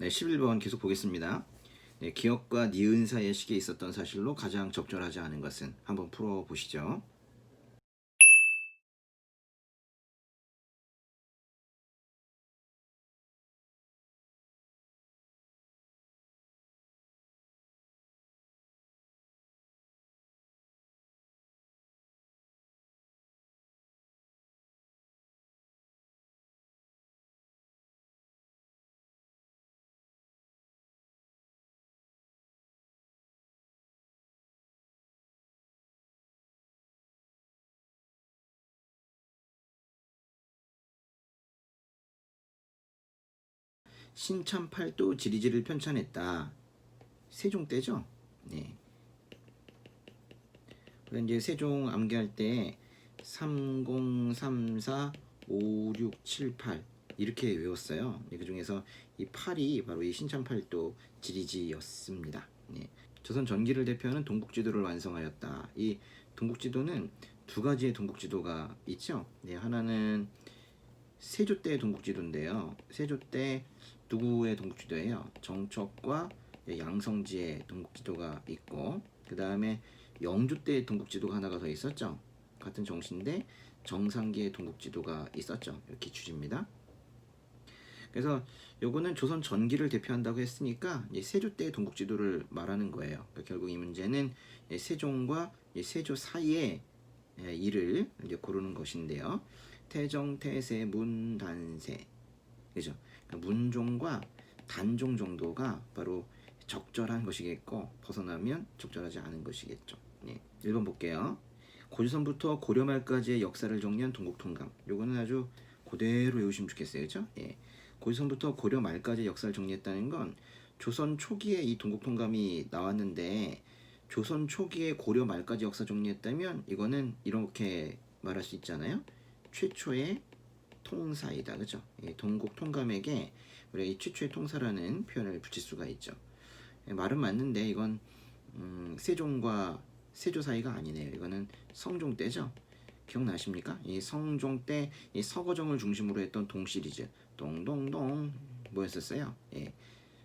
네, 11번 계속 보겠습니다. 네, 기억과 니은 사이의 시기에 있었던 사실로 가장 적절하지 않은 것은 한번 풀어보시죠. 신참팔도 지리지를 편찬했다. 세종 때죠? 네. 그래서 이제 세종 암기할 때 3034 5678 이렇게 외웠어요. 그 중에서 이 8이 바로 이 신참팔도 지리지였습니다. 네. 조선 전기를 대표하는 동국지도를 완성하였다. 이 동국지도는 두 가지의 동국지도가 있죠. 네, 하나는 세조 때 동국지도인데요. 세조 때 누구의 동국지도예요? 정척과 양성지의 동국지도가 있고, 그 다음에 영조 때 동국지도가 하나가 더 있었죠. 같은 정신인데 정상기의 동국지도가 있었죠. 이렇게 주입니다. 그래서 요거는 조선 전기를 대표한다고 했으니까 세조 때의 동국지도를 말하는 거예요. 그러니까 결국 이 문제는 세종과 세조 사이의 일을 이제 고르는 것인데요. 태정, 태세, 문, 단세, 그죠? 그러니까 문종과 단종 정도가 바로 적절한 것이겠고 벗어나면 적절하지 않은 것이겠죠. 예. 1번 볼게요. 고조선부터 고려 말까지의 역사를 정리한 동국통감. 요거는 아주 그대로 외우시면 좋겠어요. 그죠? 예. 고조선부터 고려 말까지 역사를 정리했다는 건 조선 초기에 이 동국통감이 나왔는데 조선 초기에 고려 말까지 역사 정리했다면 이거는 이렇게 말할 수 있잖아요. 최초의 통사이다. 그죠? 예, 동국통감에게 우리가 이 최초의 통사라는 표현을 붙일 수가 있죠. 예, 말은 맞는데 이건 세종과 세조 사이가 아니네요. 이거는 성종 때죠. 기억나십니까? 이 성종 때 이 서거정을 중심으로 했던 동 시리즈 동동동 뭐였었어요? 예.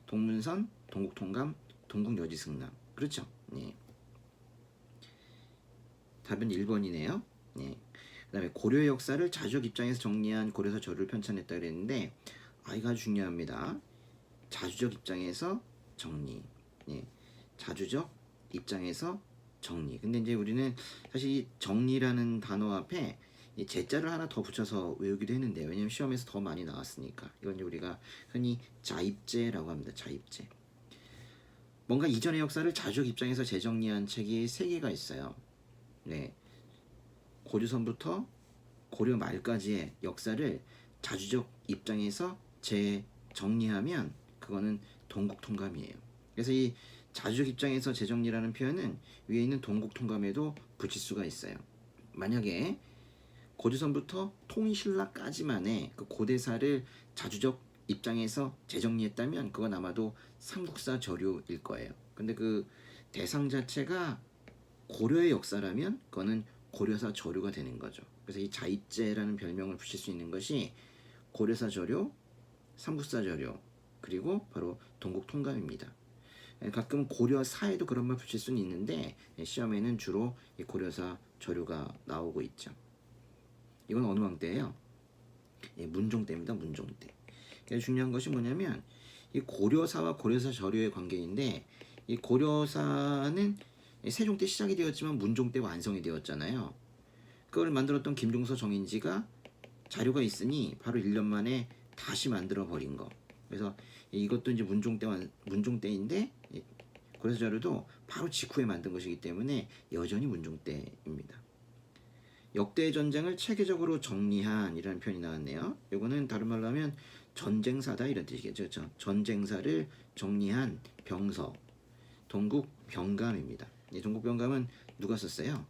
동문선, 동국통감, 동국여지승남. 그렇죠? 예. 답은 1번이네요. 예. 그다음에 고려의 역사를 자주적 입장에서 정리한 고려사 저를 편찬했다 그랬는데 이거 아주 중요합니다. 자주적 입장에서 정리. 예. 자주적 입장에서 정리. 근데 이제 우리는 사실 이 정리라는 단어 앞에 이 제자를 하나 더 붙여서 외우기도 했는데 왜냐면 시험에서 더 많이 나왔으니까 이건 이제 우리가 흔히 자입제라고 합니다. 자입제. 뭔가 이전의 역사를 자주적 입장에서 재정리한 책이 3개가 있어요. 네. 고조선부터 고려 말까지의 역사를 자주적 입장에서 재정리하면 그거는 동국통감이에요. 그래서 이 자주적 입장에서 재정리라는 표현은 위에 있는 동국통감에도 붙일 수가 있어요. 만약에 고조선부터 통신라까지만의 그 고대사를 자주적 입장에서 재정리했다면 그건 아마도 삼국사 저료일 거예요. 근데 그 대상 자체가 고려의 역사라면 그거는 고려사 저료가 되는 거죠. 그래서 이 자입제라는 별명을 붙일 수 있는 것이 고려사 저료, 삼국사 저료, 그리고 바로 동국통감입니다. 가끔 고려사에도 그런 말 붙일 수는 있는데 시험에는 주로 고려사 저료가 나오고 있죠. 이건 어느 왕 때예요? 문종 때입니다. 문종 때. 그래서 중요한 것이 뭐냐면 이 고려사와 고려사 저료의 관계인데 이 고려사는 세종 때 시작이 되었지만 문종 때 완성이 되었잖아요. 그걸 만들었던 김종서 정인지가 자료가 있으니 바로 1년 만에 다시 만들어 버린 거. 그래서 이것도 이제 문종 때인데 고려사 자료도 바로 직후에 만든 것이기 때문에 여전히 문종 때입니다. 역대 전쟁을 체계적으로 정리한 이라는 표현이 나왔네요. 이거는 다른 말로 하면 전쟁사다 이런 뜻이겠죠. 그렇죠? 전쟁사를 정리한 병서 동국병감입니다. 이 동국병감은 누가 썼어요?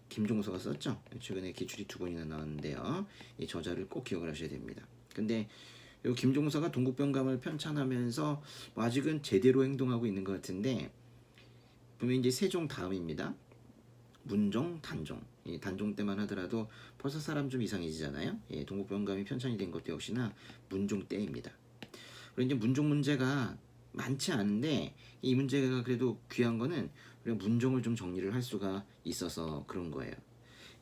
김종서가 썼죠. 최근에 기출이 2번이나 나왔는데요. 이 저자를 꼭 기억을 하셔야 됩니다. 근데 이 김종서가 동국병감을 편찬하면서 아직은 제대로 행동하고 있는 것 같은데 분명히 이제 세종 다음입니다. 문종, 단종. 이 단종 때만 하더라도 벌써 사람 좀 이상해지잖아요. 동국병감이 편찬이 된 것도 역시나 문종 때입니다. 그리고 이제 문종 문제가 많지 않은데 이 문제가 그래도 귀한 거는 우리가 문종을 좀 정리를 할 수가 있어서 그런 거예요.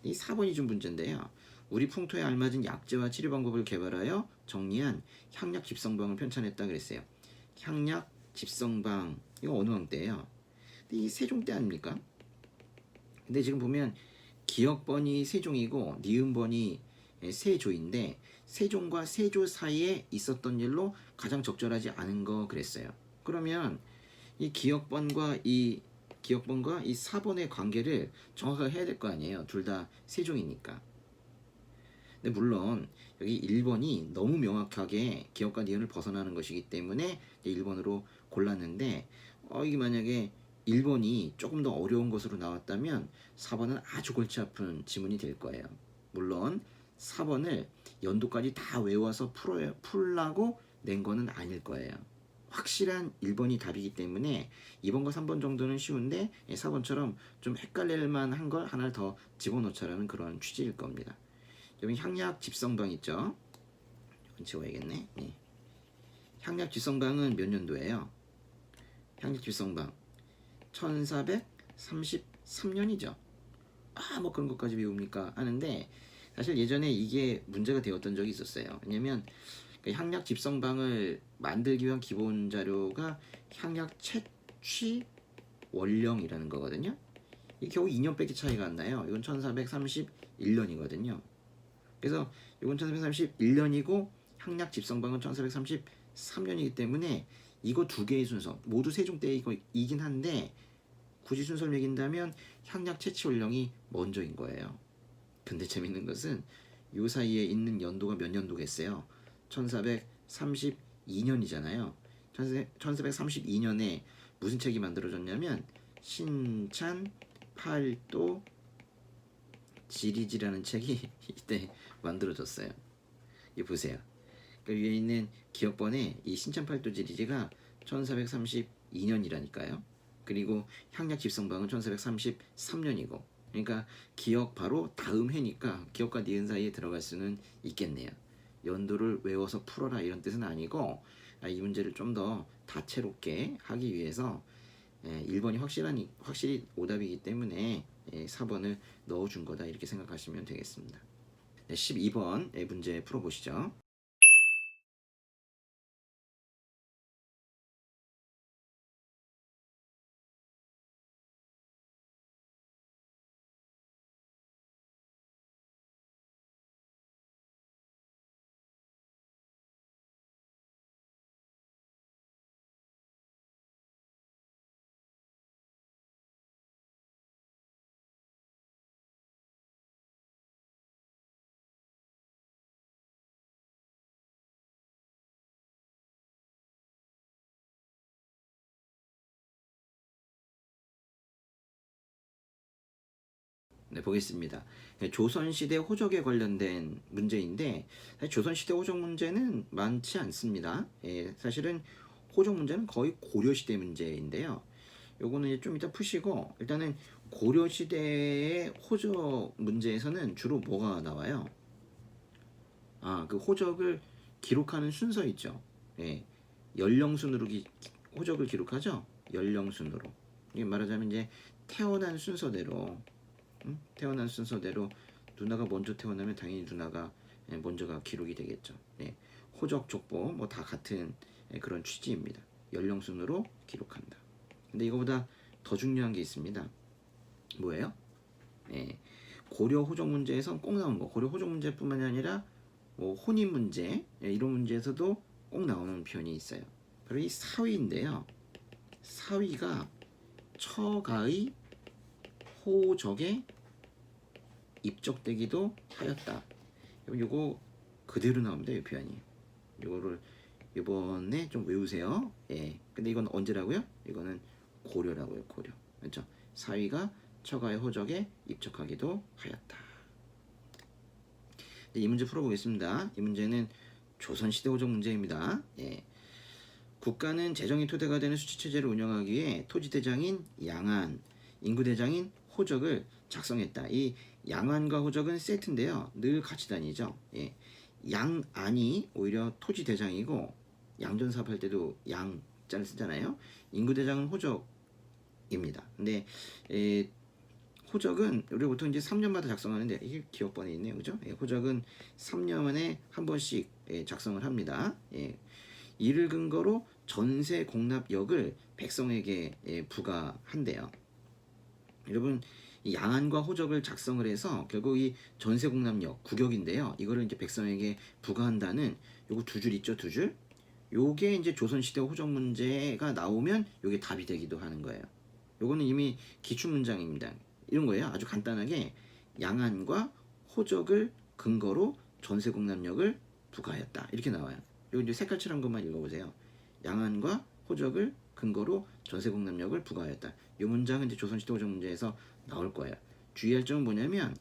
이 4번이 좀 문제인데요. 우리 풍토에 알맞은 약재와 치료 방법을 개발하여 정리한 향약 집성방을 편찬했다 그랬어요. 향약 집성방 이거 어느 왕 때예요? 이 세종 때 아닙니까? 근데 지금 보면 기역번이 세종이고 니은번이 세조인데 세종과 세조 사이에 있었던 일로 가장 적절하지 않은 거 그랬어요. 그러면 이 기역번과 이 사번의 관계를 정확하게 해야 될 거 아니에요. 둘 다 세종이니까. 근데 물론 여기 1번이 너무 명확하게 기역과 니은을 벗어나는 것이기 때문에 1번으로 골랐는데 이게 만약에 1번이 조금 더 어려운 것으로 나왔다면 4번은 아주 골치 아픈 지문이 될 거예요. 물론 4번을 연도까지 다 외워서 풀라고 낸 거는 아닐 거예요. 확실한 1번이 답이기 때문에 2번과 3번 정도는 쉬운데 4번처럼 좀 헷갈릴 만한 걸 하나를 더 집어넣자라는 그런 취지일 겁니다. 여기 향약 집성방 있죠? 이건 지워야겠네. 네. 향약 집성방은 몇 년도예요? 향약 집성방 1433년이죠. 뭐 그런 것까지 외웁니까? 하는데 사실 예전에 이게 문제가 되었던 적이 있었어요. 왜냐면 향약 집성방을 만들기 위한 기본 자료가 향약 채취 원령이라는 거거든요. 이게 겨우 2년밖에 차이가 안 나요. 이건 1431년이거든요. 그래서 이건 1431년이고 향약 집성방은 1433년이기 때문에 이거 두 개의 순서 모두 세종 때이긴 한데 굳이 순서를 매긴다면 향약 채취 원령이 먼저인 거예요. 근데 재밌는 것은 이 사이에 있는 연도가 몇 년도겠어요? 1432년이잖아요. 1432년에 무슨 책이 만들어졌냐면 신찬 팔도 지리지라는 책이 이때 만들어졌어요. 이 보세요. 그러니까 위에 있는 기역번에 이 신찬팔도 지리지가 1432년이라니까요. 그리고 향약 집성방은 1433년이고 그러니까 기역 바로 다음 해니까 기역과 니은 사이에 들어갈 수는 있겠네요. 연도를 외워서 풀어라 이런 뜻은 아니고 이 문제를 좀 더 다채롭게 하기 위해서 1번이 확실히 오답이기 때문에 4번을 넣어준 거다 이렇게 생각하시면 되겠습니다. 네, 12번 문제 풀어보시죠. 네, 보겠습니다. 조선시대 호적에 관련된 문제인데 조선시대 호적 문제는 많지 않습니다. 사실은 호적 문제는 거의 고려시대 문제인데요. 요거는 좀 이따 푸시고 일단은 고려시대의 호적 문제에서는 주로 뭐가 나와요? 그 호적을 기록하는 순서 있죠. 연령순으로 호적을 기록하죠. 연령순으로. 이게 말하자면 이제 태어난 순서대로 태어난 순서대로 누나가 먼저 태어나면 당연히 누나가 먼저가 기록이 되겠죠. 호적 족보 뭐 다 같은 그런 취지입니다. 연령 순으로 기록한다. 근데 이거보다 더 중요한 게 있습니다. 뭐예요? 고려 호적 문제에선 꼭 나오는 거. 고려 호적 문제뿐만이 아니라 뭐 혼인 문제 이런 문제에서도 꼭 나오는 표현이 있어요. 바로 이 사위인데요. 사위가 처가의 호적에 입적되기도 하였다. 요거 그대로 나옵니다. 이 표현이. 요거를 이번에 좀 외우세요. 근데 이건 언제라고요? 이거는 고려라고요. 고려. 그렇죠? 사위가 처가의 호적에 입적하기도 하였다. 이 문제 풀어보겠습니다. 이 문제는 조선시대 호적 문제입니다. 국가는 재정이 토대가 되는 수치체제를 운영하기 위해 토지대장인 양안, 인구대장인 호적을 작성했다. 이 양안과 호적은 세트인데요. 늘 같이 다니죠. 양안이 오히려 토지대장이고 양전사업 할 때도 양자를 쓰잖아요. 인구대장은 호적입니다. 근데 호적은 우리 보통 이제 3년마다 작성하는데 이게 기억번에 있네요, 그죠? 호적은 3년에 한 번씩 작성을 합니다. 이를 근거로 전세 공납역을 백성에게 부과한대요. 여러분, 이 양안과 호적을 작성을 해서 결국 이 전세 공납역 구격인데요. 이거를 이제 백성에게 부과한다는 요거 두 줄 있죠, 두 줄. 요게 이제 조선시대 호적 문제가 나오면 요게 답이 되기도 하는 거예요. 요거는 이미 기출 문장입니다. 이런 거예요. 아주 간단하게 양안과 호적을 근거로 전세 공납역을 부과하였다. 이렇게 나와요. 요 이제 색깔칠한 것만 읽어보세요. 양안과 호적을 근거로 전세 공납역을 부과하였다. 이 문장은 이제 조선시대 호적 문제에서 나올 거예요. 주의할 점은 뭐냐면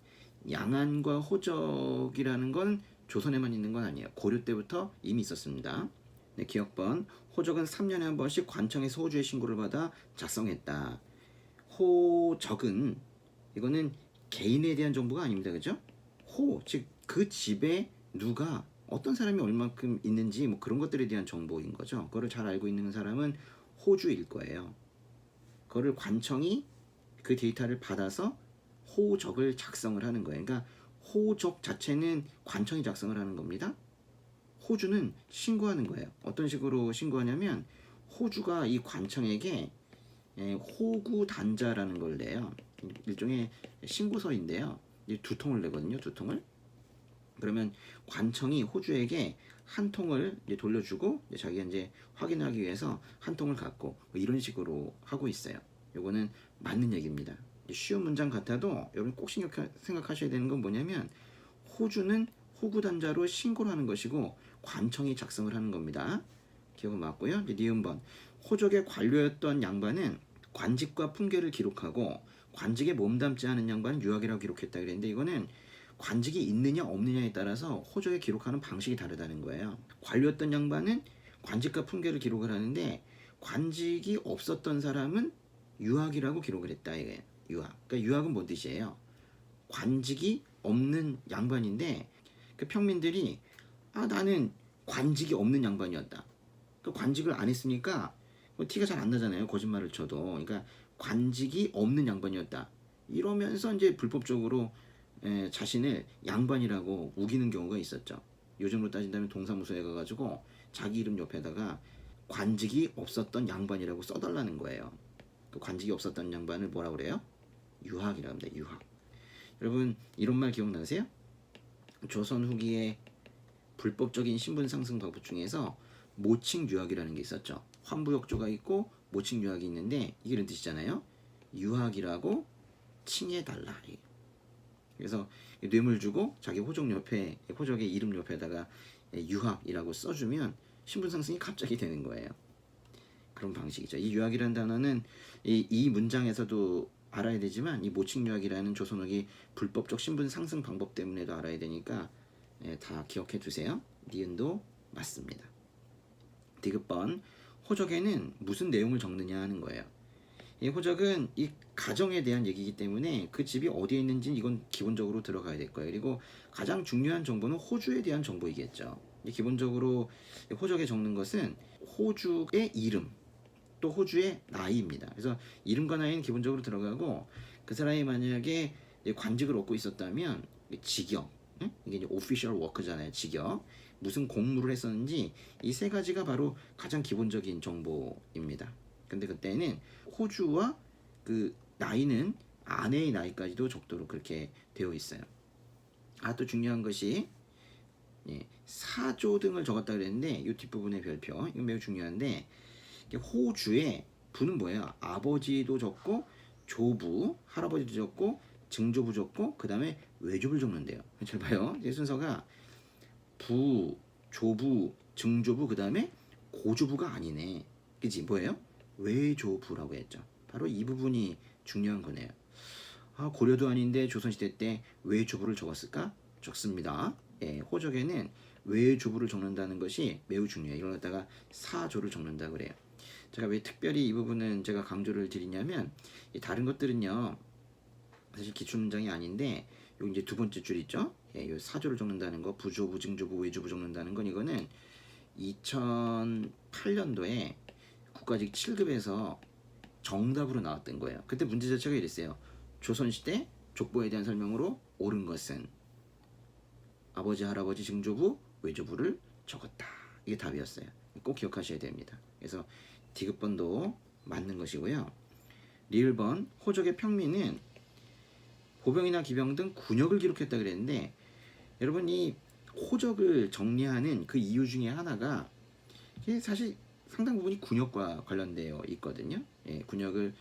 양안과 호적이라는 건 조선에만 있는 건 아니에요. 고려 때부터 이미 있었습니다. 네, 기억번. 호적은 3년에 한 번씩 관청에서 호주의 신고를 받아 작성했다. 호적은 이거는 개인에 대한 정보가 아닙니다. 그죠? 즉 그 집에 누가 어떤 사람이 얼만큼 있는지 뭐 그런 것들에 대한 정보인 거죠. 그거를 잘 알고 있는 사람은 호주일 거예요. 그거를 관청이 그 데이터를 받아서 호적을 작성을 하는 거예요. 그러니까 호적 자체는 관청이 작성을 하는 겁니다. 호주는 신고하는 거예요. 어떤 식으로 신고하냐면 호주가 이 관청에게 호구 단자라는 걸 내요. 일종의 신고서인데요. 두 통을 내거든요. 두 통을. 그러면 관청이 호주에게 한 통을 이제 돌려주고 자기가 이제 확인하기 위해서 한 통을 갖고 뭐 이런 식으로 하고 있어요. 요거는 맞는 얘기입니다. 쉬운 문장 같아도 여러분 꼭 생각하셔야 되는 건 뭐냐면 호주는 호구 단자로 신고를 하는 것이고 관청이 작성을 하는 겁니다. 기억은 맞고요. 이제 니은번. 호적의 관료였던 양반은 관직과 풍계를 기록하고 관직에 몸담지 않은 양반은 유학이라고 기록했다 그랬는데 이거는 관직이 있느냐 없느냐에 따라서 호적에 기록하는 방식이 다르다는 거예요. 관료였던 양반은 관직과 풍계를 기록을 하는데 관직이 없었던 사람은 유학이라고 기록을 했다 이거예요. 유학. 그러니까 유학은 뭔 뜻이에요? 관직이 없는 양반인데 그 평민들이 나는 관직이 없는 양반이었다. 그 관직을 안 했으니까 티가 잘 안 나잖아요. 거짓말을 쳐도. 그러니까 관직이 없는 양반이었다. 이러면서 이제 불법적으로 자신을 양반이라고 우기는 경우가 있었죠. 요즘으로 따진다면 동사무소에 가가지고 자기 이름 옆에다가 관직이 없었던 양반이라고 써달라는 거예요. 그 관직이 없었던 양반을 뭐라 그래요? 유학이라고 합니다. 유학. 여러분 이런 말 기억나세요? 조선 후기에 불법적인 신분 상승 방법 중에서 모칭 유학이라는 게 있었죠. 환부역조가 있고 모칭 유학이 있는데 이게 이런 뜻이잖아요. 유학이라고 칭해달라. 그래서 뇌물 주고 자기 호적 옆에 호적의 이름 옆에다가 유학이라고 써주면 신분 상승이 갑자기 되는 거예요. 그런 방식이죠. 이 유학이라는 단어는 이 문장에서도 알아야 되지만 이 모칭 유학이라는 조선어기 불법적 신분 상승 방법 때문에도 알아야 되니까 다 기억해 두세요. 니은도 맞습니다. 디귿번. 호적에는 무슨 내용을 적느냐 하는 거예요. 이 호적은 이 가정에 대한 얘기이기 때문에 그 집이 어디에 있는지 이건 기본적으로 들어가야 될 거예요. 그리고 가장 중요한 정보는 호주에 대한 정보이겠죠. 기본적으로 호적에 적는 것은 호주의 이름 또 호주의 나이입니다. 그래서 이름과 나이는 기본적으로 들어가고 그 사람이 만약에 관직을 얻고 있었다면 직역, 이게 이제 official work잖아요. 직역, 무슨 공무를 했었는지 이 세 가지가 바로 가장 기본적인 정보입니다. 근데 그때는 호주와 그 나이는 아내의 나이까지도 적도록 그렇게 되어 있어요. 또 중요한 것이 사조 등을 적었다 그랬는데 이 뒷부분의 별표 이건 매우 중요한데 호주의 부는 뭐예요? 아버지도 적고 조부, 할아버지도 적고 증조부 적고 그 다음에 외조부를 적는데요. 잘 봐요. 이 순서가 부, 조부, 증조부 그 다음에 고조부가 아니네. 그치? 뭐예요? 외조부라고 했죠. 바로 이 부분이 중요한 거네요. 고려도 아닌데 조선시대 때 외조부를 적었을까? 적습니다. 호적에는 외조부를 적는다는 것이 매우 중요해요. 이걸 갖다가 사조를 적는다 그래요. 제가 왜 특별히 이 부분은 제가 강조를 드리냐면 다른 것들은요 사실 기출문장이 아닌데 요 이제 두 번째 줄 있죠? 요 사조를 적는다는 거, 부조부, 증조부, 외조부 적는다는 건 이거는 2008년도에 국가직 7급에서 정답으로 나왔던 거예요. 그때 문제 자체가 이랬어요. 조선시대 족보에 대한 설명으로 옳은 것은 아버지, 할아버지, 증조부, 외조부를 적었다. 이게 답이었어요. 꼭 기억하셔야 됩니다. 그래서 디귿번도 맞는 것이고요. 리을번 호적의 평민은 보병이나 기병 등 군역을 기록했다 그랬는데, 여러분 이 호적을 정리하는 그 이유 중에 하나가 사실 상당 부분이 군역과 관련되어 있거든요. 예, 군역을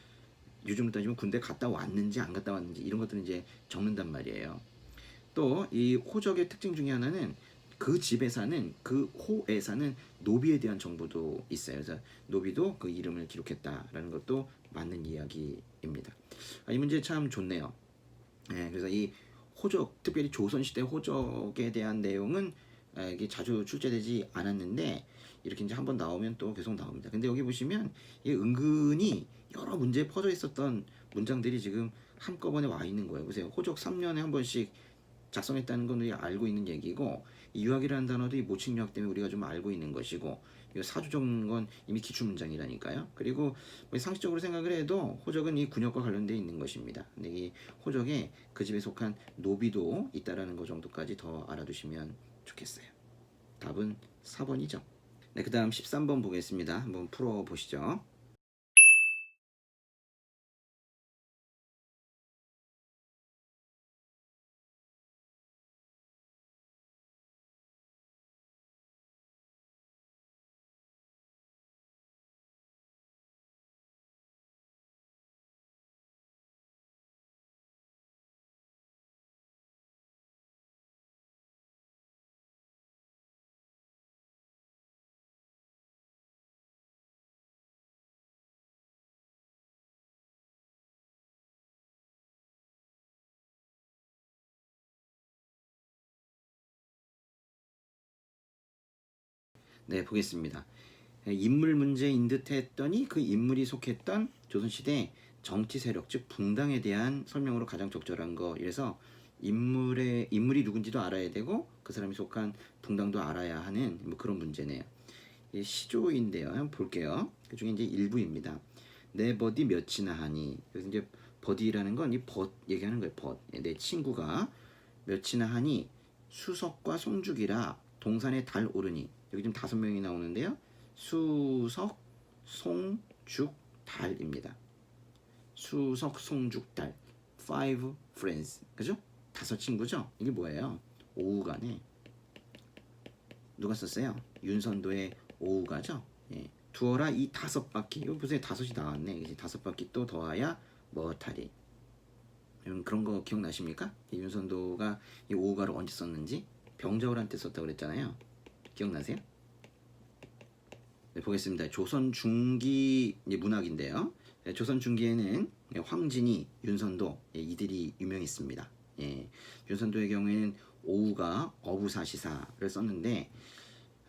요즘 따지면 군대 갔다 왔는지 안 갔다 왔는지 이런 것들은 이제 적는단 말이에요. 또 이 호적의 특징 중에 하나는 그 집에 사는 그 호에 사는 노비에 대한 정보도 있어요. 그래서 노비도 그 이름을 기록했다라는 것도 맞는 이야기입니다. 이 문제 참 좋네요. 예, 그래서 이 호적, 특별히 조선시대 호적에 대한 내용은 이게 자주 출제되지 않았는데 이렇게 이제 한번 나오면 또 계속 나옵니다. 근데 여기 보시면 이 은근히 여러 문제에 퍼져 있었던 문장들이 지금 한꺼번에 와 있는 거예요. 보세요. 호적 3년에 한 번씩 작성했다는 건 우리가 알고 있는 얘기고, 이 유학이라는 단어도 이 모친 유학 때문에 우리가 좀 알고 있는 것이고, 사주 적는 건 이미 기출 문장이라니까요. 그리고 상식적으로 생각을 해도 호적은 이 군역과 관련되어 있는 것입니다. 근데 이 호적에 그 집에 속한 노비도 있다라는 것 정도까지 더 알아두시면 좋겠어요. 답은 4번이죠. 네, 그 다음 13번 보겠습니다. 한번 풀어보시죠. 네, 보겠습니다. 인물 문제인 듯 했더니 그 인물이 속했던 조선시대 정치 세력, 즉 붕당에 대한 설명으로 가장 적절한 거. 이래서 인물이 누군지도 알아야 되고 그 사람이 속한 붕당도 알아야 하는 뭐 그런 문제네요. 시조인데요. 한번 볼게요. 그 중에 이제 일부입니다. 내 버디 몇이나 하니. 그래서 이제 버디라는 건 이 벗 얘기하는 거예요. 벗. 내 친구가 몇이나 하니 수석과 송죽이라 동산에 달 오르니. 여기 지금 5명이 나오는데요. 수석, 송, 죽, 달입니다. 수석, 송, 죽, 달. Five friends. 그죠? 5 친구죠? 이게 뭐예요? 오우가네. 누가 썼어요? 윤선도의 오우가죠? 예. 두어라 이 5바퀴. 이거 보세요. 5이 나왔네. 이제 5바퀴 또 더하야 머타리. 여러분 그런 거 기억나십니까? 윤선도가 이 오우가를 언제 썼는지? 병자호란 때 썼다고 그랬잖아요. 기억나세요? 네, 보겠습니다. 조선 중기 문학인데요. 네, 조선 중기에는 황진이, 윤선도 이들이 유명했습니다. 예, 윤선도의 경우에는 오우가 어부사시사를 썼는데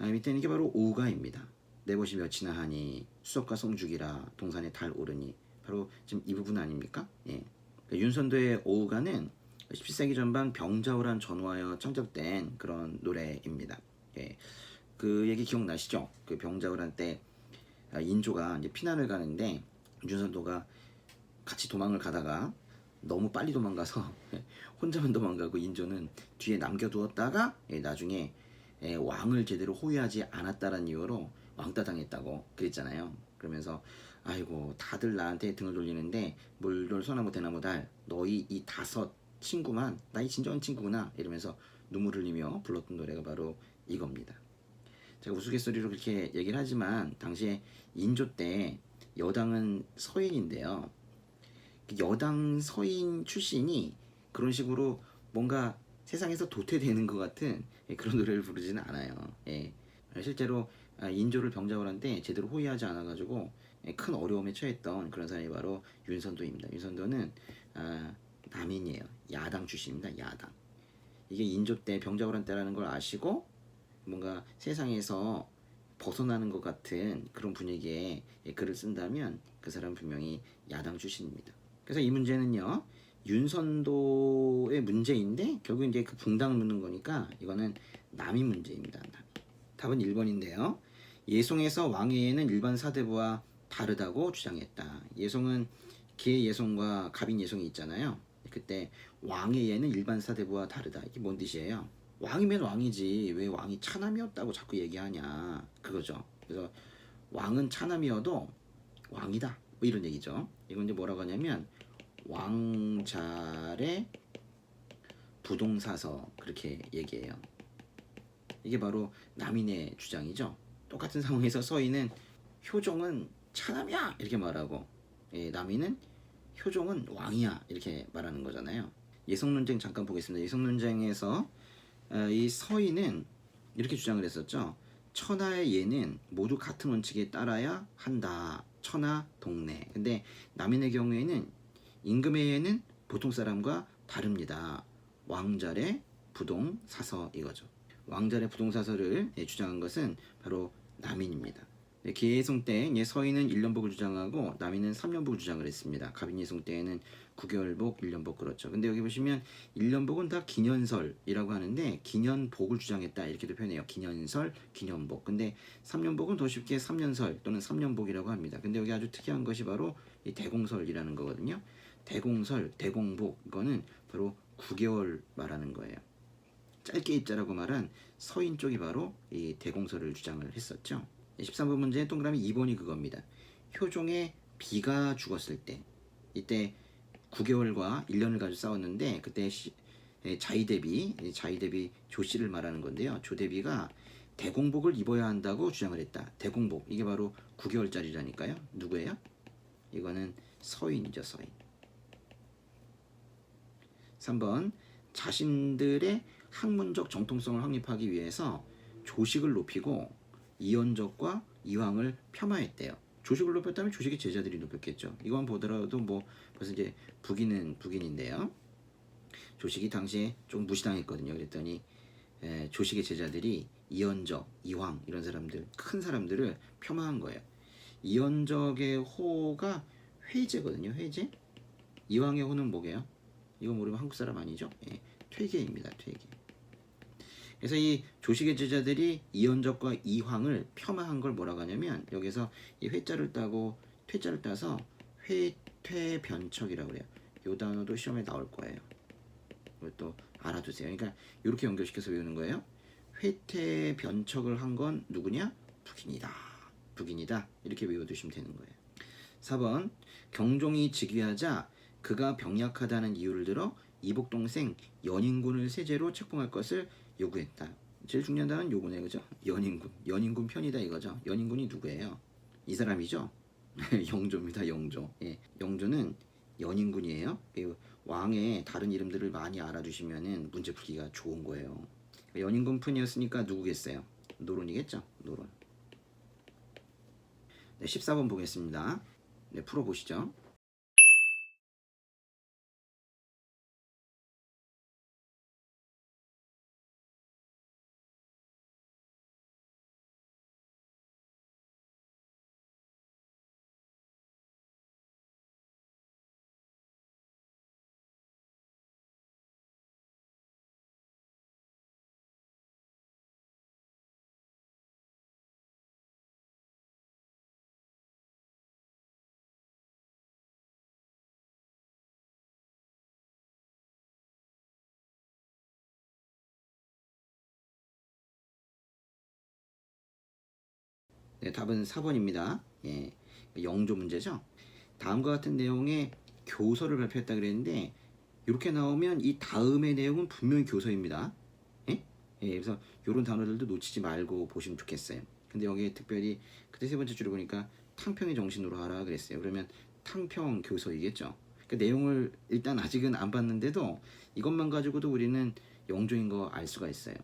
밑에는 이게 바로 오우가입니다. 내봇이 몇이나 하니 수석과 송죽이라 동산에 달 오르니. 바로 지금 이 부분 아닙니까? 예. 윤선도의 오우가는 17세기 전반 병자호란 전후하여 창작된 그런 노래입니다. 예. 그 얘기 기억나시죠? 그 병자호란 때 인조가 이제 피난을 가는데 윤선도가 같이 도망을 가다가 너무 빨리 도망가서 혼자만 도망가고 인조는 뒤에 남겨두었다가 나중에 왕을 제대로 호위하지 않았다는 이유로 왕따 당했다고 그랬잖아요. 그러면서 아이고 다들 나한테 등을 돌리는데 물돌 소나무 대나무 달 너희 이 5 친구만 나의 진정한 친구구나 이러면서 눈물 흘리며 불렀던 노래가 바로 이겁니다. 제가 우스갯소리로 그렇게 얘기를 하지만 당시에 인조 때 여당은 서인인데요. 여당 서인 출신이 그런 식으로 뭔가 세상에서 도태되는 것 같은 그런 노래를 부르지는 않아요. 예. 실제로 인조를 병자호란 때 제대로 호위하지 않아가지고 큰 어려움에 처했던 그런 사람이 바로 윤선도입니다. 윤선도는 남인이에요. 야당 출신입니다. 야당. 이게 인조 때 병자호란 때라는 걸 아시고 뭔가 세상에서 벗어나는 것 같은 그런 분위기에 글을 쓴다면 그 사람은 분명히 야당 출신입니다. 그래서 이 문제는요, 윤선도의 문제인데 결국 이제 그 붕당을 묻는 거니까 이거는 남이 문제입니다. 답은 1번인데요. 예송에서 왕의 예는 일반 사대부와 다르다고 주장했다. 예송은 개 예송과 갑인 예송이 있잖아요. 그때 왕의 예는 일반 사대부와 다르다. 이게 뭔 뜻이에요? 왕이면 왕이지 왜 왕이 차남이었다고 자꾸 얘기하냐 그거죠. 그래서 왕은 차남이어도 왕이다 뭐 이런 얘기죠. 이건 이제 뭐라고 하냐면 왕잘의 부동사서 그렇게 얘기해요. 이게 바로 남인의 주장이죠. 똑같은 상황에서 서인은 효종은 차남이야 이렇게 말하고 남인은 효종은 왕이야 이렇게 말하는 거잖아요. 예성논쟁 잠깐 보겠습니다. 예성논쟁에서 이 서인은 이렇게 주장을 했었죠. 천하의 예는 모두 같은 원칙에 따라야 한다. 천하 동네. 근데 남인의 경우에는 임금의 예는 보통 사람과 다릅니다. 왕잘의 부동사서 이거죠. 왕잘의 부동사서를 주장한 것은 바로 남인입니다. 기예송 때 서인은 1년복을 주장하고 남인은 3년복을 주장을 했습니다. 갑인예송 때에는 9개월복, 1년복 그렇죠. 근데 여기 보시면 1년복은 다 기년설이라고 하는데 기년복을 주장했다 이렇게도 표현해요. 기년설, 기년복. 근데 3년복은 더 쉽게 3년설 또는 3년복이라고 합니다. 근데 여기 아주 특이한 것이 바로 이 대공설이라는 거거든요. 대공설, 대공복 이거는 바로 9개월 말하는 거예요. 짧게 입자라고 말한 서인 쪽이 바로 이 대공설을 주장을 했었죠. 13번 문제 동그라미 2번이 그겁니다. 효종의 비가 죽었을 때 이때 9개월과 1년을 가지고 싸웠는데 그때 자의대비 조씨를 말하는 건데요. 조대비가 대공복을 입어야 한다고 주장을 했다. 대공복 이게 바로 9개월짜리라니까요. 누구예요? 이거는 서인이죠. 서인. 3번 자신들의 학문적 정통성을 확립하기 위해서 조식을 높이고 이원적과 이황을 폄하했대요. 조식을 높였다면 조식의 제자들이 높였겠죠. 이건 보더라도 뭐 벌써 이제 북인은 북인인데요. 조식이 당시에 좀 무시당했거든요. 그랬더니 조식의 제자들이 이원적, 이황 이런 사람들 큰 사람들을 폄하한 거예요. 이원적의 호가 회제거든요. 회제. 이황의 호는 뭐게요? 이거 모르면 한국 사람 아니죠? 퇴계입니다. 퇴계. 그래서 이 조식의 제자들이 이원적과 이황을 폄하한 걸 뭐라고 하냐면 여기서 이 회자를 따고 퇴자를 따서 회퇴변척이라고 그래요. 이 단어도 시험에 나올 거예요. 이것도 알아두세요. 그러니까 이렇게 연결시켜서 외우는 거예요. 회퇴변척을 한 건 누구냐? 북인이다. 북인이다. 이렇게 외워두시면 되는 거예요. 4번 경종이 즉위하자 그가 병약하다는 이유를 들어 이복 동생 연인군을 세제로 책봉할 것을 요구했다. 제일 중요한 단어는 요거네, 그죠? 연인군. 연인군 편이다 이거죠. 연인군이 누구예요? 이 사람이죠? 영조입니다. 영조. 영조는 연인군이에요. 왕의 다른 이름들을 많이 알아두시면은 문제 풀기가 좋은 거예요. 연인군 편이었으니까 누구겠어요? 노론이겠죠? 노론. 14번 보겠습니다. 풀어보시죠. 답은 4번입니다. 영조 문제죠. 다음과 같은 내용의 교서를 발표했다 그랬는데 이렇게 나오면 이 다음의 내용은 분명히 교서입니다. 그래서 이런 단어들도 놓치지 말고 보시면 좋겠어요. 근데 여기에 특별히 그때 세 번째 줄에 보니까 탕평의 정신으로 하라 그랬어요. 그러면 탕평 교서이겠죠. 그 내용을 일단 아직은 안 봤는데도 이것만 가지고도 우리는 영조인 거 알 수가 있어요.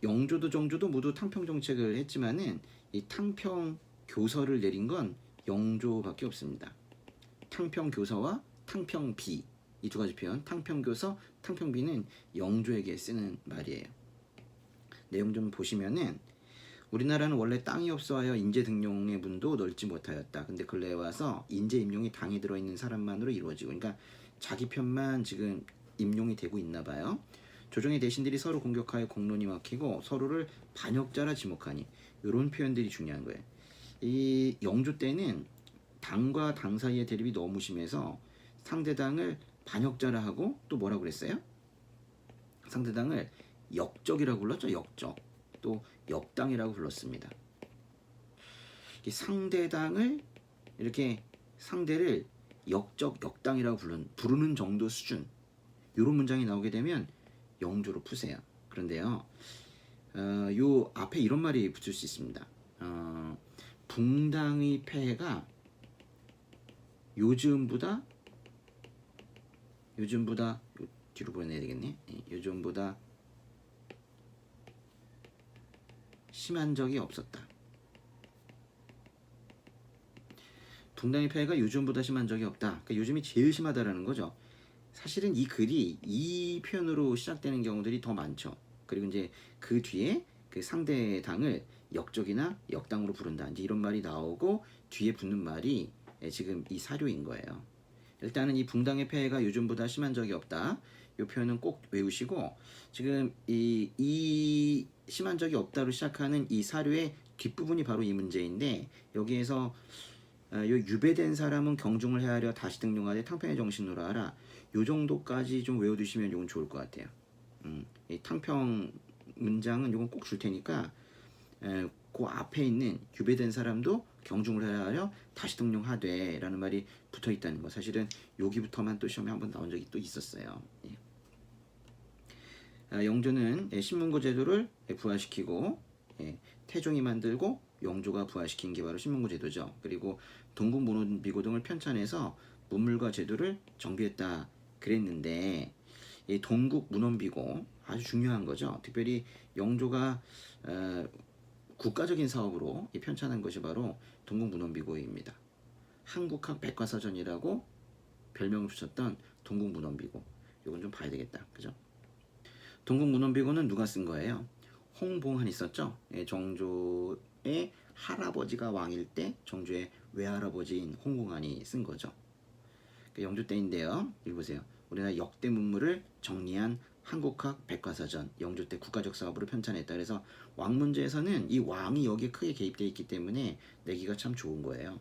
영조도 정조도 모두 탕평 정책을 했지만은 이 탕평 교서를 내린 건 영조밖에 없습니다. 탕평 교서와 탕평비 이 두 가지 표현, 탕평 교서, 탕평비는 영조에게 쓰는 말이에요. 내용 좀 보시면은 우리나라는 원래 땅이 없어하여 인재 등용의 문도 넓지 못하였다. 근데 근래에 와서 인재 임용이 당에 들어있는 사람만으로 이루어지고, 그러니까 자기 편만 지금 임용이 되고 있나 봐요. 조정의 대신들이 서로 공격하여 공론이 막히고 서로를 반역자라 지목하니 이런 표현들이 중요한 거예요. 이 영조 때는 당과 당 사이의 대립이 너무 심해서 상대당을 반역자라 하고 또 뭐라고 그랬어요? 상대당을 역적이라고 불렀죠. 역적. 또 역당이라고 불렀습니다. 상대당을 이렇게 상대를 역적, 역당이라고 부르는 정도 수준, 이런 문장이 나오게 되면 영조로 푸세요. 그런데요, 요 앞에 이런 말이 붙을 수 있습니다. 붕당의 폐해가 요즘보다 뒤로 보내야 되겠네. 요즘보다 심한 적이 없었다. 붕당의 폐해가 요즘보다 심한 적이 없다. 그러니까 요즘이 제일 심하다라는 거죠. 사실은 이 글이 이 표현으로 시작되는 경우들이 더 많죠. 그리고 이제 그 뒤에 그 상대당을 역적이나 역당으로 부른다. 이제 이런 말이 나오고 뒤에 붙는 말이 지금 이 사료인 거예요. 일단은 이 붕당의 폐해가 요즘보다 심한 적이 없다. 이 표현은 꼭 외우시고 지금 이 심한 적이 없다로 시작하는 이 사료의 뒷부분이 바로 이 문제인데 여기에서 요 유배된 사람은 경중을 헤아려 다시 등용하되 탕평의 정신으로 하라. 요 정도까지 좀 외워두시면 이건 좋을 것 같아요. 이 탕평 문장은 이건 꼭 줄 테니까 그 앞에 있는 유배된 사람도 경중을 헤아려 다시 등용하되 라는 말이 붙어 있다는 거. 사실은 여기부터만 또 시험에 한번 나온 적이 또 있었어요. 영조는 신문고 제도를 부활시키고 태종이 만들고 영조가 부활시킨 게 바로 신문고 제도죠. 그리고 동국 문헌비고 등을 편찬해서 문물과 제도를 정비했다 그랬는데 이 동국 문헌비고 아주 중요한 거죠. 특별히 영조가 국가적인 사업으로 편찬한 것이 바로 동국 문헌비고입니다. 한국학 백과사전이라고 별명을 붙였던 동국 문헌비고. 이건 좀 봐야 되겠다. 그죠? 동국 문헌비고는 누가 쓴 거예요? 홍봉한 있었죠. 정조의 할아버지가 왕일 때 정조의 외할아버지인 홍봉한이 쓴 거죠. 영조 때인데요. 읽어보세요. 우리나라 역대 문물을 정리한 한국학 백과사전, 영조 때 국가적 사업으로 편찬했다. 그래서 왕 문제에서는 이 왕이 여기에 크게 개입되어 있기 때문에 내기가 참 좋은 거예요.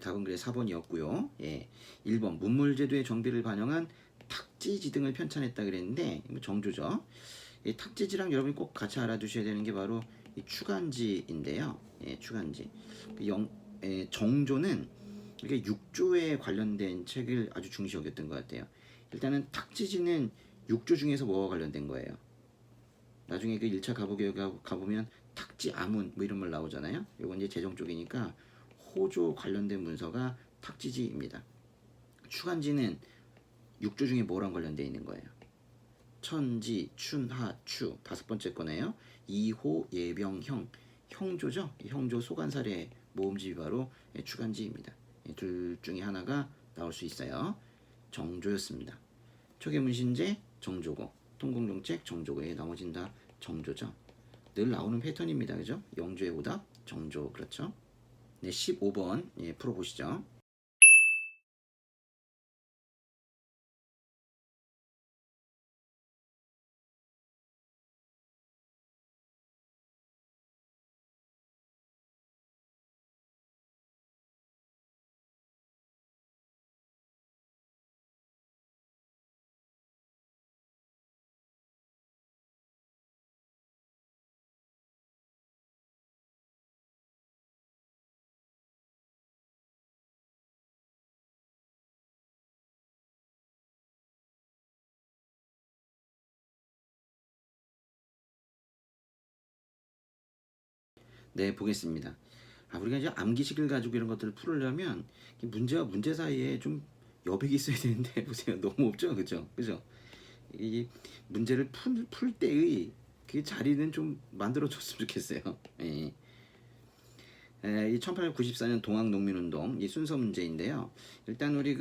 답은 그래 4번이었고요. 1번 문물제도의 정비를 반영한 탁지지 등을 편찬했다 그랬는데 정조죠. 이 탁지지랑 여러분이 꼭 같이 알아두셔야 되는 게 바로 이 추간지인데요. 추간지. 정조는 이게 육조에 관련된 책을 아주 중시 여겼던 것 같아요. 일단은 탁지지는 육조 중에서 뭐와 관련된 거예요? 나중에 그 1차 가보기에 가보면 탁지 아문 뭐 이런 말 나오잖아요. 이건 이제 재정 쪽이니까 호조 관련된 문서가 탁지지입니다. 추간지는 육조 중에 뭐랑 관련되어 있는 거예요? 천지, 춘하, 추 다섯 번째 거네요. 이호, 예병, 형 형조죠. 형조 소관사례 모음집이 바로 추간지입니다. 둘 중에 하나가 나올 수 있어요. 정조였습니다. 초계문신제 정조고 통공정책 정조고에 나머진 다 정조죠. 늘 나오는 패턴입니다. 그죠? 영조의 오답 정조. 그렇죠? 네, 15번 풀어보시죠. 네, 보겠습니다. 우리가 이제 암기식을 가지고 이런 것들을 풀으려면 문제와 문제 사이에 좀 여백이 있어야 되는데 보세요. 너무 없죠, 그죠? 그죠? 이 문제를 풀 때의 그 자리는 좀 만들어줬으면 좋겠어요. 예. 이 1894년 동학농민운동 이 순서 문제인데요. 일단 우리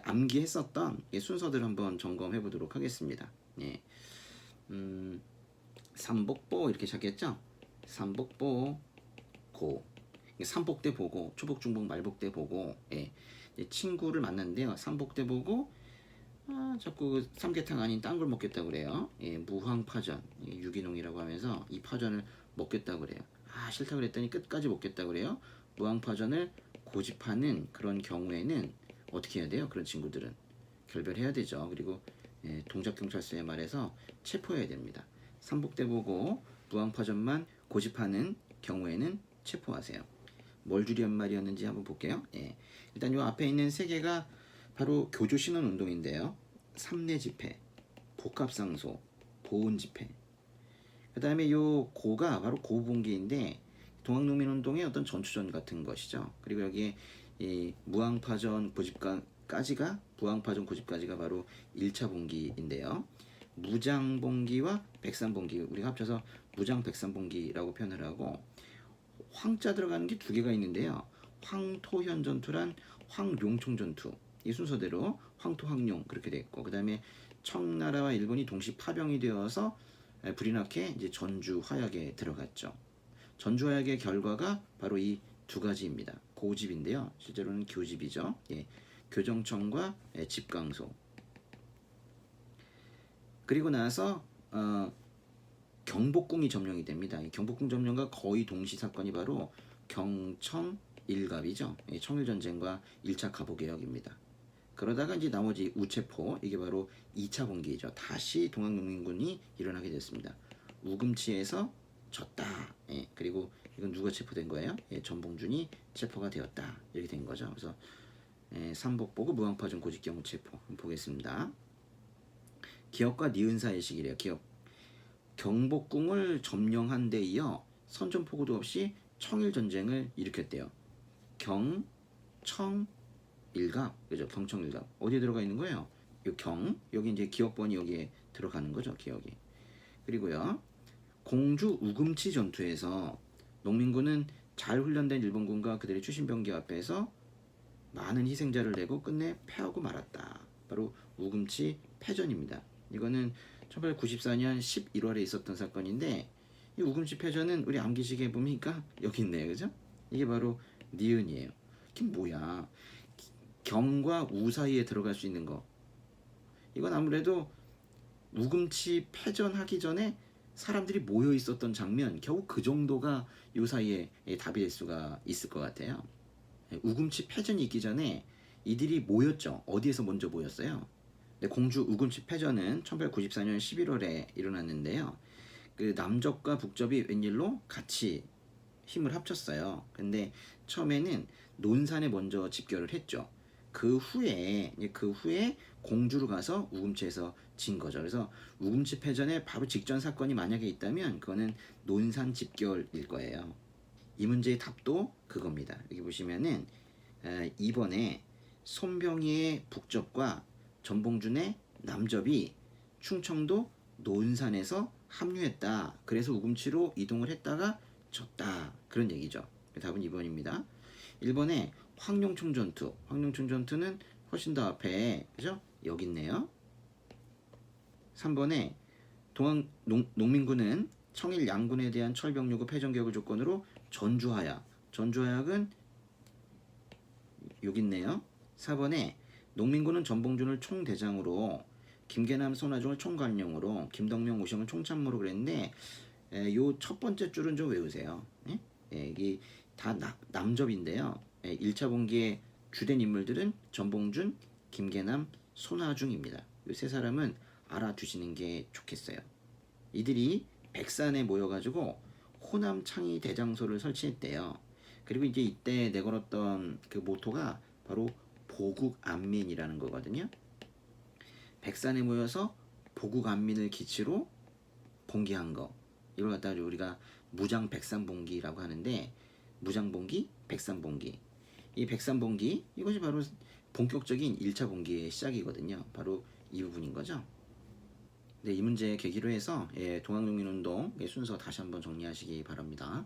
암기했었던 순서들 한번 점검해 보도록 하겠습니다. 예. 삼복보 이렇게 시작했죠. 삼복보 고 삼복대 보고 초복 중복 말복대 보고 친구를 만났는데요. 삼복대 보고 자꾸 그 삼계탕 아닌 딴 걸 먹겠다고 그래요. 무황파전, 유기농이라고 하면서 이 파전을 먹겠다고 그래요. 싫다고 그랬더니 끝까지 먹겠다고 그래요. 무황파전을 고집하는 그런 경우에는 어떻게 해야 돼요? 그런 친구들은 결별해야 되죠. 그리고 동작경찰서에 말해서 체포해야 됩니다. 삼복대 보고 무황파전만 고집하는 경우에는 체포하세요. 뭘 줄이한 말이었는지 한번 볼게요. 일단 요 앞에 있는 세 개가 바로 교조신원 운동인데요. 삼례 집회, 복합상소, 보훈집회. 그 다음에 요 고가 바로 고분기인데 동학농민운동의 어떤 전추전 같은 것이죠. 그리고 여기에 이 무항파전 고집까지가 바로 1차 봉기인데요. 무장봉기와 백산봉기, 우리가 합쳐서 무장백산봉기라고 표현을 하고, 황자 들어가는 게 두 개가 있는데요. 황토현 전투란 황룡총 전투, 이 순서대로 황토 황룡 그렇게 됐고, 그 다음에 청나라와 일본이 동시 파병이 되어서 불이 나게 이제 전주 화약에 들어갔죠. 전주 화약의 결과가 바로 이 두 가지입니다. 고집인데요. 실제로는 교집이죠. 교정청과 집강소. 그리고 나서 경복궁이 점령이 됩니다. 이 경복궁 점령과 거의 동시 사건이 바로 경청 일갑이죠. 청일전쟁과 1차 갑오개혁입니다. 그러다가 이제 나머지 우체포, 이게 바로 2차 봉기죠. 다시 동학농민군이 일어나게 됐습니다. 우금치에서 졌다. 그리고 이건 누가 체포된 거예요? 전봉준이 체포가 되었다. 이렇게 된 거죠. 그래서 삼복보고 무항파전 고직경우 체포 보겠습니다. 기업과 니은사의 시기래요. 기업. 경복궁을 점령한 데 이어 선전포고도 없이 청일전쟁을 일으켰대요. 경, 청, 일갑, 그죠? 경청일갑. 어디에 들어가 있는 거예요? 요 경, 여기 이제 기억번이 여기에 들어가는 거죠, 기억이. 그리고요, 공주 우금치 전투에서 농민군은 잘 훈련된 일본군과 그들의 추신병기 앞에서 많은 희생자를 내고 끝내 패하고 말았다. 바로 우금치 패전입니다. 이거는 1894년 11월에 있었던 사건인데, 이 우금치 패전은 우리 암기시계에 보니까 여기 있네요, 그죠? 이게 바로 니은이에요. 이게 뭐야? 경과 우 사이에 들어갈 수 있는 거. 이건 아무래도 우금치 패전하기 전에 사람들이 모여 있었던 장면, 겨우 그 정도가 이 사이에 답이 될 수가 있을 것 같아요. 우금치 패전이 있기 전에 이들이 모였죠. 어디에서 먼저 모였어요? 공주 우금치 패전은 1894년 11월에 일어났는데요. 그 남접과 북접이 웬일로 같이 힘을 합쳤어요. 근데 처음에는 논산에 먼저 집결을 했죠. 그 후에 공주로 가서 우금치에서 진 거죠. 그래서 우금치 패전의 바로 직전 사건이 만약에 있다면 그거는 논산 집결일 거예요. 이 문제의 답도 그겁니다. 여기 보시면은 2번에 손병희의 북접과 전봉준의 남접이 충청도 논산에서 합류했다. 그래서 우금치로 이동을 했다가 졌다. 그런 얘기죠. 답은 2번입니다. 1번에 황룡총 전투. 황룡총 전투는 훨씬 더 앞에, 그죠? 여기 있네요. 3번에 농민군은 청일 양군에 대한 철병 요구 패전 개혁을 조건으로 전주하약. 전주하약은 여기 있네요. 4번에 농민군은 전봉준을 총대장으로, 김계남 손아중을 총관령으로, 김덕명 우시영을 총참모로 그랬는데, 요 첫 번째 줄은 좀 외우세요. 이게 다 남접인데요. 1차 봉기의 주된 인물들은 전봉준, 김계남, 손아중입니다. 이 세 사람은 알아두시는 게 좋겠어요. 이들이 백산에 모여가지고 호남 창의 대장소를 설치했대요. 그리고 이제 이때 내걸었던 그 모토가 바로 보국안민이라는 거거든요. 백산에 모여서 보국안민을 기치로 봉기한 거, 이걸 갖다가 우리가 무장백산봉기라고 하는데, 무장봉기, 백산봉기. 이 백산봉기, 이것이 바로 본격적인 1차 봉기의 시작이거든요. 바로 이 부분인 거죠. 네, 이 문제 계기로 해서 동학농민운동 순서 다시 한번 정리하시기 바랍니다.